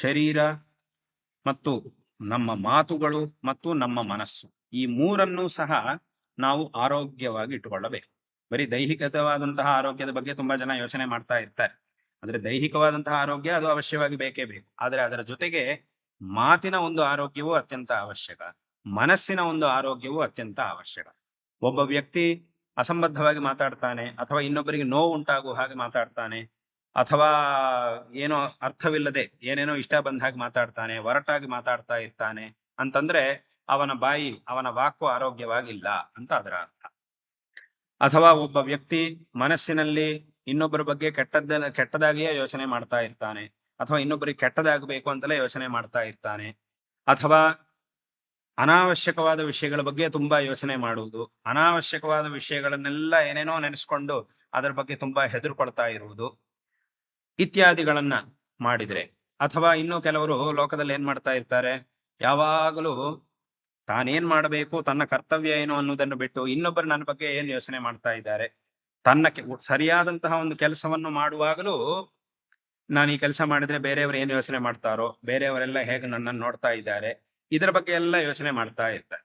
ಶರೀರ ಮತ್ತು ನಮ್ಮ ಮಾತುಗಳು ಮತ್ತು ನಮ್ಮ ಮನಸ್ಸು, ಈ ಮೂರನ್ನು ಸಹ ನಾವು ಆರೋಗ್ಯವಾಗಿ ಇಟ್ಟುಕೊಳ್ಳಬೇಕು. ಬರೀ ದೈಹಿಕವಾದಂತಹ ಆರೋಗ್ಯದ ಬಗ್ಗೆ ತುಂಬಾ ಜನ ಯೋಚನೆ ಮಾಡ್ತಾ ಇರ್ತಾರೆ. ಅಂದ್ರೆ ದೈಹಿಕವಾದಂತಹ ಆರೋಗ್ಯ ಅದು ಅವಶ್ಯವಾಗಿ ಬೇಕೇ ಬೇಕು. ಆದರೆ ಅದರ ಜೊತೆಗೆ ಮಾತಿನ ಒಂದು ಆರೋಗ್ಯವೂ ಅತ್ಯಂತ ಅವಶ್ಯಕ. ಮನಸ್ಸಿನ ಒಂದು ಆರೋಗ್ಯವೂ ಅತ್ಯಂತ ಅವಶ್ಯಕ. ಒಬ್ಬ ವ್ಯಕ್ತಿ ಅಸಂಬದ್ಧವಾಗಿ ಮಾತಾಡ್ತಾನೆ, ಅಥವಾ ಇನ್ನೊಬ್ಬರಿಗೆ ನೋವು ಉಂಟಾಗುವ ಹಾಗೆ ಮಾತಾಡ್ತಾನೆ, ಅಥವಾ ಏನೋ ಅರ್ಥವಿಲ್ಲದೆ ಏನೇನೋ ಇಷ್ಟ ಬಂದ ಹಾಗೆ ಮಾತಾಡ್ತಾನೆ, ಒರಟಾಗಿ ಮಾತಾಡ್ತಾ ಇರ್ತಾನೆ ಅಂತಂದ್ರೆ ಅವನ ಬಾಯಿ, ಅವನ ವಾಕು ಆರೋಗ್ಯವಾಗಿಲ್ಲ ಅಂತ ಅದರ ಅರ್ಥ. ಅಥವಾ ಒಬ್ಬ ವ್ಯಕ್ತಿ ಮನಸ್ಸಿನಲ್ಲಿ ಇನ್ನೊಬ್ಬರ ಬಗ್ಗೆ ಕೆಟ್ಟದಾಗಿಯೇ ಯೋಚನೆ ಮಾಡ್ತಾ ಇರ್ತಾನೆ, ಅಥವಾ ಇನ್ನೊಬ್ಬರಿಗೆ ಕೆಟ್ಟದಾಗಬೇಕು ಅಂತಲೇ ಯೋಚನೆ ಮಾಡ್ತಾ ಇರ್ತಾನೆ, ಅಥವಾ ಅನಾವಶ್ಯಕವಾದ ವಿಷಯಗಳ ಬಗ್ಗೆ ತುಂಬಾ ಯೋಚನೆ ಮಾಡುವುದು, ಅನಾವಶ್ಯಕವಾದ ವಿಷಯಗಳನ್ನೆಲ್ಲ ಏನೇನೋ ನೆನೆಸ್ಕೊಂಡು ಅದರ ಬಗ್ಗೆ ತುಂಬಾ ಹೆದರ್ಕೊಳ್ತಾ ಇರುವುದು ಇತ್ಯಾದಿಗಳನ್ನ ಮಾಡಿದ್ರೆ, ಅಥವಾ ಇನ್ನು ಕೆಲವರು ಲೋಕದಲ್ಲಿ ಏನ್ ಮಾಡ್ತಾ ಇರ್ತಾರೆ, ಯಾವಾಗಲೂ ತಾನೇನ್ ಮಾಡಬೇಕು, ತನ್ನ ಕರ್ತವ್ಯ ಏನು ಅನ್ನೋದನ್ನು ಬಿಟ್ಟು ಇನ್ನೊಬ್ಬರು ನನ್ನ ಬಗ್ಗೆ ಏನ್ ಯೋಚನೆ ಮಾಡ್ತಾ ಇದ್ದಾರೆ, ತನ್ನ ಸರಿಯಾದಂತಹ ಒಂದು ಕೆಲಸವನ್ನು ಮಾಡುವಾಗಲೂ ನಾನು ಈ ಕೆಲಸ ಮಾಡಿದ್ರೆ ಬೇರೆಯವರು ಏನ್ ಯೋಚನೆ ಮಾಡ್ತಾರೋ, ಬೇರೆಯವರೆಲ್ಲ ಹೇಗೆ ನನ್ನನ್ನು ನೋಡ್ತಾ ಇದ್ದಾರೆ, ಇದರ ಬಗ್ಗೆ ಎಲ್ಲ ಯೋಚನೆ ಮಾಡ್ತಾ ಇರ್ತಾರೆ.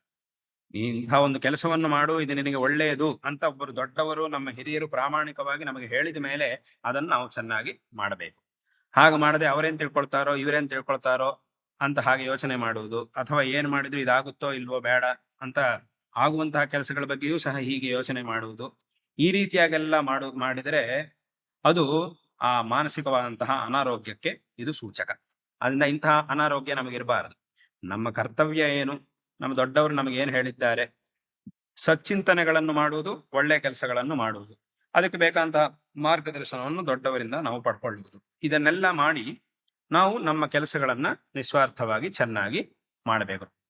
ಇಂತಹ ಒಂದು ಕೆಲಸವನ್ನು ಮಾಡು, ಇದು ನಿನಗೆ ಒಳ್ಳೆಯದು ಅಂತ ಒಬ್ಬರು ದೊಡ್ಡವರು, ನಮ್ಮ ಹಿರಿಯರು ಪ್ರಾಮಾಣಿಕವಾಗಿ ನಮಗೆ ಹೇಳಿದ ಮೇಲೆ ಅದನ್ನು ನಾವು ಚೆನ್ನಾಗಿ ಮಾಡಬೇಕು. ಹಾಗೆ ಮಾಡದೆ ಅವರೇನ್ ತಿಳ್ಕೊಳ್ತಾರೋ, ಇವರೇನ್ ತಿಳ್ಕೊಳ್ತಾರೋ ಅಂತ ಹಾಗೆ ಯೋಚನೆ ಮಾಡುವುದು, ಅಥವಾ ಏನ್ ಮಾಡಿದ್ರು ಇದಾಗುತ್ತೋ ಇಲ್ವೋ ಬೇಡ ಅಂತ ಆಗುವಂತಹ ಕೆಲಸಗಳ ಬಗ್ಗೆಯೂ ಸಹ ಹೀಗೆ ಯೋಚನೆ ಮಾಡುವುದು, ಈ ರೀತಿಯಾಗೆಲ್ಲ ಮಾಡಿದರೆ ಅದು ಆ ಮಾನಸಿಕವಾದಂತಹ ಅನಾರೋಗ್ಯಕ್ಕೆ ಇದು ಸೂಚಕ. ಅದರಿಂದ ಇಂತಹ ಅನಾರೋಗ್ಯ ನಮಗಿರಬಾರದು. ನಮ್ಮ ಕರ್ತವ್ಯ ಏನು, ನಮ್ಮ ದೊಡ್ಡವರು ನಮಗೆ ಏನು ಹೇಳಿದ್ದಾರೆ, ಸಚ್ಚಿಂತನೆಗಳನ್ನು ಮಾಡುವುದು, ಒಳ್ಳೆ ಕೆಲಸಗಳನ್ನು ಮಾಡುವುದು, ಅದಕ್ಕೆ ಬೇಕಾದಂತಹ ಮಾರ್ಗದರ್ಶನವನ್ನು ದೊಡ್ಡವರಿಂದ ನಾವು ಪಡ್ಕೊಳ್ಳುವುದು, ಇದನ್ನೆಲ್ಲ ಮಾಡಿ ನಾವು ನಮ್ಮ ಕೆಲಸಗಳನ್ನ ನಿಸ್ವಾರ್ಥವಾಗಿ ಚೆನ್ನಾಗಿ ಮಾಡಬೇಕು.